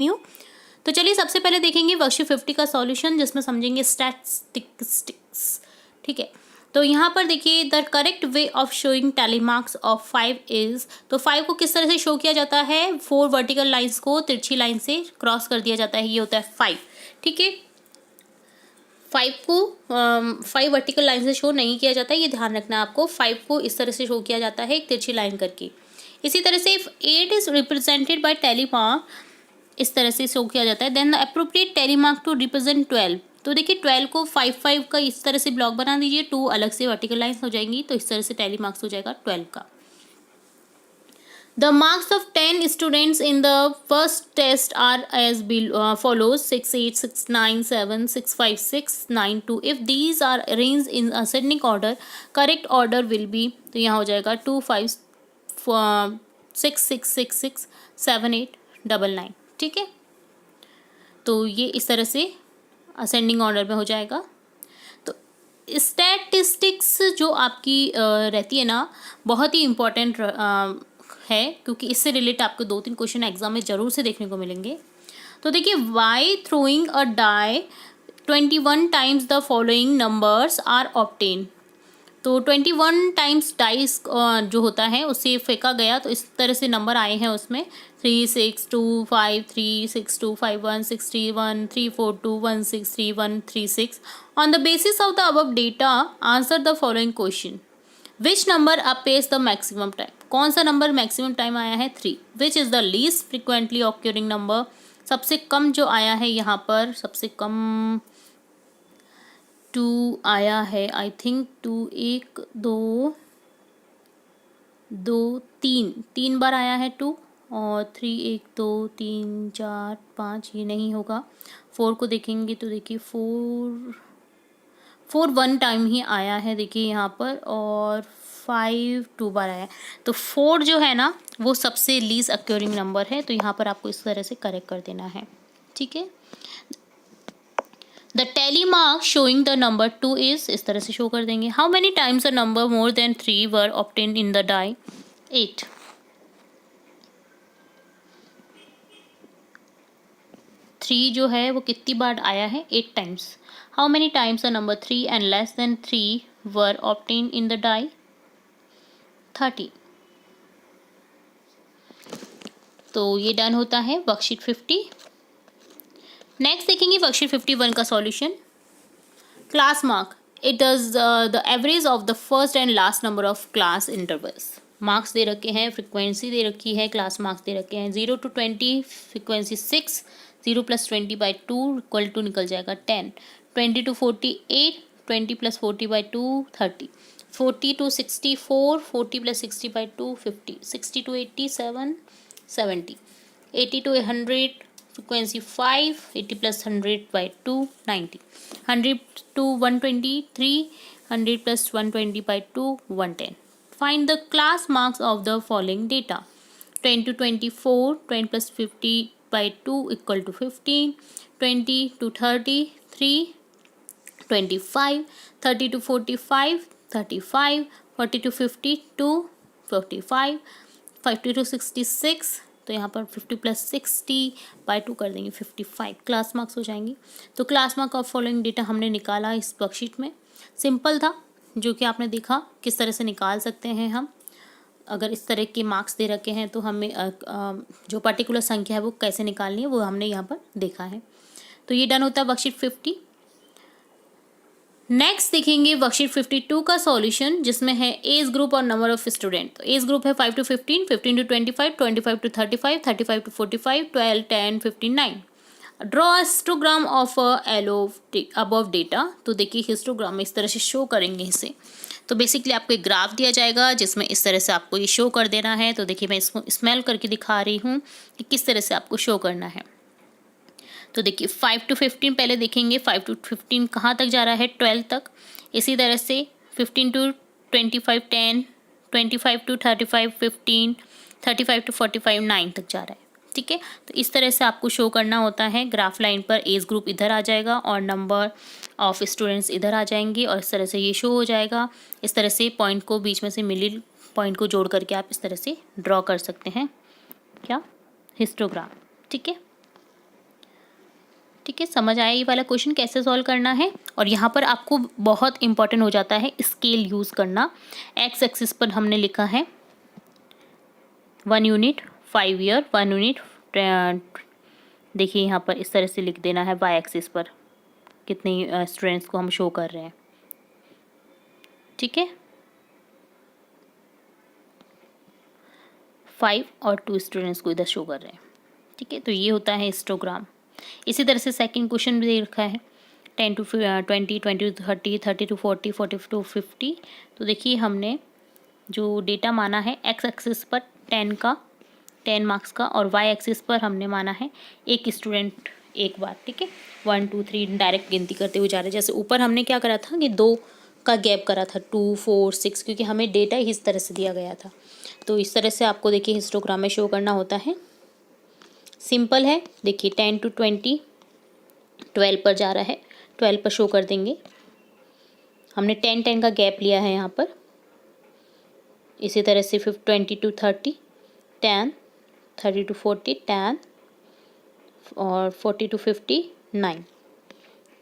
New. तो चलिए सबसे पहले देखेंगे वर्कशीट 50 का सॉल्यूशन, जिसमें समझेंगे स्टैटिस्टिक्स। ठीक है, तो यहाँ पर देखिए the correct way of showing tally marks of 5 is, तो 5 को किस तरह से शो किया जाता है, 4 वर्टिकल लाइंस को तिरछी लाइन से क्रॉस कर दिया जाता है, ये होता है 5। ठीक है, 5 को 5 वर्टिकल लाइन से शो नहीं किया जाता है, ये ध्यान रखना है आपको। 5 को इस तरह से शो किया जाता है एक तिरछी लाइन करके। इसी तरह से 8 is represented by tally mark, इस तरह से शो किया जाता है। Then the appropriate tally mark to represent 12, तो देखिए 12 को 5 का इस तरह से ब्लॉक बना दीजिए, 2 अलग से वर्टिकल लाइंस हो जाएंगी, तो इस तरह से टैली मार्क्स हो जाएगा 12 का। The marks of 10 students in the first test are as follows: 6, 8, 6, 9, 7, 6, 5, 6, 9, 2. If these are arranged in ascending order, correct order will be, तो यहाँ हो जाएगा 2, 5, 6, 6, 6, 6, 7, 8, 9, 9। ठीक है, तो ये इस तरह से असेंडिंग ऑर्डर में हो जाएगा। तो स्टैटिस्टिक्स जो आपकी रहती है ना, बहुत ही इम्पोर्टेंट है, क्योंकि इससे रिलेटेड आपको 2-3 क्वेश्चन एग्जाम में जरूर से देखने को मिलेंगे। तो देखिए, by throwing a die 21 times the following numbers are obtain, तो 21 टाइम्स डाइस जो होता है उससे फेंका गया, तो इस तरह से नंबर आए हैं उसमें 3, 6, 2, 5, 3, 6, 2, 5, 1, 6, 3, 1, 3, 4, 2, 1, 6, 3, 1, 3, 6। On the basis of the above data answer the following question. Which number appears the maximum time, कौन सा नंबर मैक्सिमम टाइम आया है 3। Which is the least frequently occurring number, सबसे कम जो आया है यहाँ पर, सबसे कम 2 आया है, आई थिंक 2, 1, 2, 3 बार आया है 2, और 3, 1, 2, 3, 4, 5, ये नहीं होगा। 4 को देखेंगे तो देखिए 4 1 टाइम ही आया है देखिए यहाँ पर, और 5 2 बार आया है, तो 4 जो है ना वो सबसे लीस्ट अक्योरिंग नंबर है, तो यहाँ पर आपको इस तरह से करेक्ट कर देना है। ठीक है, the tally mark showing the number 2 is, इस तरह से शो कर देंगे। How many times a number more than 3 were obtained in the die, 8। 3 जो है वो कितनी बार आया है, 8 times. How many times a number 3 and less than 3 were obtained in the die, 30। तो ये डन होता है वर्कशीट 50। नेक्स्ट देखेंगे वर्कशीट 51 का solution. Class mark, it does the average of the first and last number of class intervals. Marks दे रखे हैं, frequency दे रखी है, क्लास मार्क्स दे रखे हैं। 0 to 20 फ्रिक्वेंसी 6, 0 + 20/2 इक्वल टू निकल जाएगा 10, 20 to 48, 20 + 40/2 30, 40 to 64, 40 + 60/2 50, 60 to 87 70, 80 to 100 frequency 5, 80 + 100/2 90, 100 to 123, 100 + 120/2 110. Find the class marks of the following data: 10 to 24, 20 + 50/2 equal to 15, 20 to 33 25, 30 to 45 35, 40 to 52 45, 50 to 66, तो यहाँ पर 50 + 60/2 कर देंगे 55, क्लास मार्क्स हो जाएंगी। तो class mark of following data हमने निकाला इस वर्कशीट में। सिंपल था, जो कि आपने देखा किस तरह से निकाल सकते हैं हम। अगर इस तरह के मार्क्स दे रखे हैं तो हमें जो पर्टिकुलर संख्या है वो कैसे निकालनी है वो हमने यहाँ पर देखा है। तो ये डन होता है वर्कशीट 50। नेक्स्ट देखेंगे वर्कशीट 52 का सॉल्यूशन, जिसमें है एज ग्रुप और नंबर ऑफ स्टूडेंट। तो एज ग्रुप है 5 to 15, 15 to 25, 25 to 35, 35 to 45, 12, 10, 15, 9। Draw histogram of above data. तो देखिए हिस्टोग्राम में इस तरह से शो करेंगे इसे। तो बेसिकली आपको एक ग्राफ दिया जाएगा जिसमें इस तरह से आपको ये शो कर देना है। तो देखिए मैं इसको स्मेल करके दिखा रही हूँ कि किस तरह से आपको शो करना है। तो देखिए 5 to 15 पहले देखेंगे, 5 to 15 कहाँ तक जा रहा है, 12 तक। इसी तरह से 15 to 25 10, 25 to 35 15, 35 to 45 9 तक जा रहा है। ठीक है, तो इस तरह से आपको शो करना होता है। ग्राफ लाइन पर एज ग्रुप इधर आ जाएगा और नंबर ऑफ स्टूडेंट्स इधर आ जाएंगे, और इस तरह से ये शो हो जाएगा। इस तरह से पॉइंट को बीच में से मिडिल पॉइंट को जोड़ करके आप इस तरह से ड्रॉ कर सकते हैं क्या, हिस्टोग्राम। ठीक है, ठीक है, समझ आया ये वाला क्वेश्चन कैसे सॉल्व करना है। और यहाँ पर आपको बहुत इंपॉर्टेंट हो जाता है स्केल यूज़ करना। एक्स एक्सिस पर हमने लिखा है 1 यूनिट 5 ईयर, 1 यूनिट देखिए यहाँ पर इस तरह से लिख देना है वाई एक्सिस पर कितने स्टूडेंट्स को हम शो कर रहे हैं। ठीक है, 5 और 2 स्टूडेंट्स को इधर शो कर रहे हैं। ठीक है, तो ये होता है हिस्टोग्राम। इसी तरह से सेकंड क्वेश्चन भी दे रखा है 10 to 20, 20 to 30, 30 to 40, 40 to 50। तो देखिए हमने जो डेटा माना है एक्स एक्सिस पर 10 मार्क्स का, और वाई एक्सिस पर हमने माना है एक स्टूडेंट एक बार। ठीक है, 1 2 3 डायरेक्ट गिनती करते हुए जा रहे हैं। जैसे ऊपर हमने क्या करा था कि 2 का गैप करा था 2 4 6, क्योंकि हमें डेटा इस तरह से दिया गया था। तो इस तरह से आपको देखिए हिस्टोग्राम में शो करना होता है। सिंपल है, देखिए 10 to 20 12 पर जा रहा है, 12 पर शो कर देंगे। हमने 10 का गैप लिया है यहाँ पर। इसी तरह से 20 to 30 10, 30 to 40 10 और 40 to 50 9।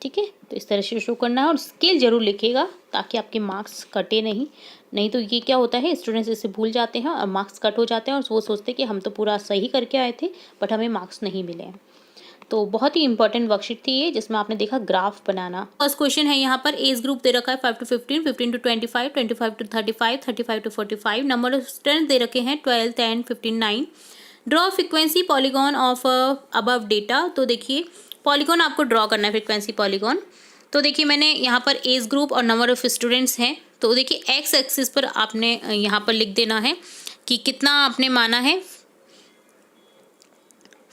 ठीक है, तो इस तरह से शो करना है और स्केल जरूर लिखिएगा ताकि आपके मार्क्स कटे नहीं तो ये क्या होता है स्टूडेंट्स इसे भूल जाते हैं और मार्क्स कट हो जाते हैं और वो सोचते हैं कि हम तो पूरा सही करके आए थे बट हमें मार्क्स नहीं मिले हैं। तो बहुत ही इंपॉर्टेंट वर्कशीट थी ये, जिसमें आपने देखा ग्राफ बनाना। फर्स्ट क्वेश्चन है यहाँ पर एज ग्रुप दे रखा है 5 to 15, 15 to 25, 25 to 35, 35 to 45। Number of students they रखे हैं 12, 10, 15, 9। Draw frequency polygon of above data. तो देखिए पॉलीगॉन आपको ड्रॉ करना है, फ्रीक्वेंसी पॉलीगॉन। तो देखिए मैंने यहाँ पर एज ग्रुप और नंबर ऑफ स्टूडेंट्स हैं। तो देखिए एक्स एक्सिस पर आपने यहाँ पर लिख देना है कि कितना आपने माना है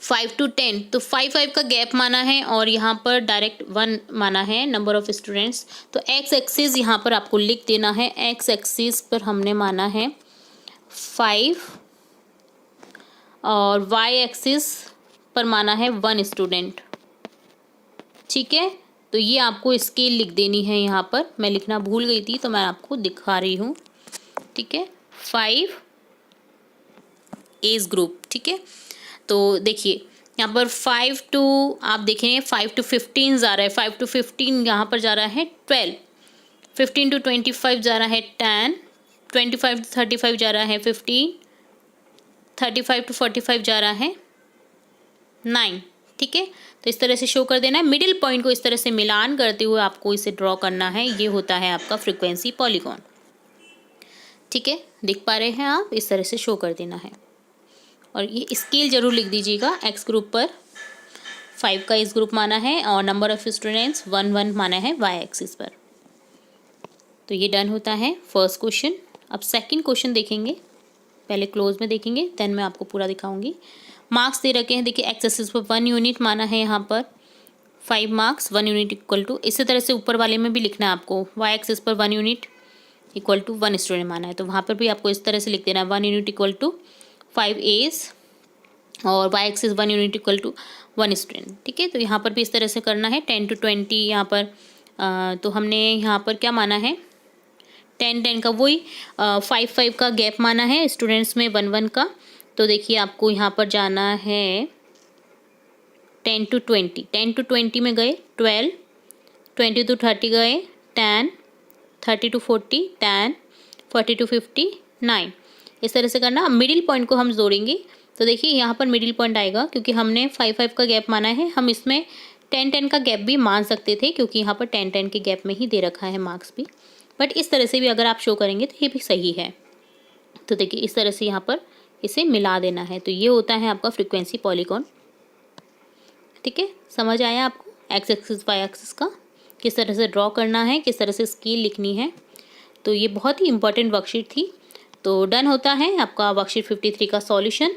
5 to 10, तो 5 का गैप माना है और यहाँ पर डायरेक्ट 1 माना है नंबर ऑफ स्टूडेंट्स। तो एक्स एक्सिस यहाँ पर आपको लिख देना है, एक्स एक्सिस पर हमने माना है 5 और वाई एक्सिस पर माना है 1 स्टूडेंट। ठीक है, तो ये आपको स्केल लिख देनी है यहाँ पर। मैं लिखना भूल गई थी तो मैं आपको दिखा रही हूँ। ठीक है, 5 एज ग्रुप। ठीक है, तो देखिए यहाँ पर 5 to आप देखेंगे 5 to 15 जा रहा है, 5 to 15 यहाँ पर जा रहा है 12, 15 to 25 जा रहा है 10, 25 to 35 जा रहा है 15, 35 to 45 जा रहा है 9। ठीक है, तो इस तरह से शो कर देना है। मिडिल पॉइंट को इस तरह से मिलान करते हुए आपको इसे ड्रॉ करना है। ये होता है आपका फ्रीक्वेंसी पॉलीगॉन। ठीक है, देख पा रहे हैं आप, इस तरह से शो कर देना है। और ये स्केल जरूर लिख दीजिएगा। एक्स ग्रुप पर 5 का एज ग्रुप माना है और नंबर ऑफ स्टूडेंट्स 1 माना है वाई एक्सिस पर। तो ये डन होता है फर्स्ट क्वेश्चन। अब सेकंड क्वेश्चन देखेंगे, पहले क्लोज में देखेंगे देन मैं आपको पूरा दिखाऊंगी। मार्क्स दे रखे हैं, देखिए एक्स एक्सिस पर 1 यूनिट माना है यहाँ पर 5 मार्क्स, 1 यूनिट इक्वल टू, इसी तरह से ऊपर वाले में भी लिखना है आपको। वाई एक्सिस पर 1 यूनिट इक्वल टू 1 स्टूडेंट माना है, तो वहाँ पर भी आपको इस तरह से लिख देना है 1 यूनिट इक्वल टू 5 एज और Y axis 1 unit equal to 1 student. ठीक है, तो यहाँ पर भी इस तरह से करना है। 10 to 20 यहाँ पर तो हमने यहाँ पर क्या माना है 10 का वही 5 का गैप माना है स्टूडेंट्स में 1 का। तो देखिए आपको यहाँ पर जाना है 10 to 20, 10 to 20 में गए 12, 20 to 30 गए 10, 30 to 40 10, 40 to 50 9। इस तरह से करना। मिडिल पॉइंट को हम जोड़ेंगे, तो देखिए यहाँ पर मिडिल पॉइंट आएगा क्योंकि हमने 5 का गैप माना है। हम इसमें 10 का गैप भी मान सकते थे क्योंकि यहाँ पर 10 के गैप में ही दे रखा है मार्क्स भी, बट इस तरह से भी अगर आप शो करेंगे तो ये भी सही है। तो देखिए इस तरह से यहाँ पर इसे मिला देना है। तो ये होता है आपका फ्रीक्वेंसी पॉलीगॉन। ठीक है, समझ आया आपको एक्स एक्सिस वाई एक्सिस का किस तरह से ड्रॉ करना है, किस तरह से स्केल लिखनी है। तो ये बहुत ही इंपॉर्टेंट वर्कशीट थी। तो डन होता है आपका वर्कशीट 53 का सॉल्यूशन।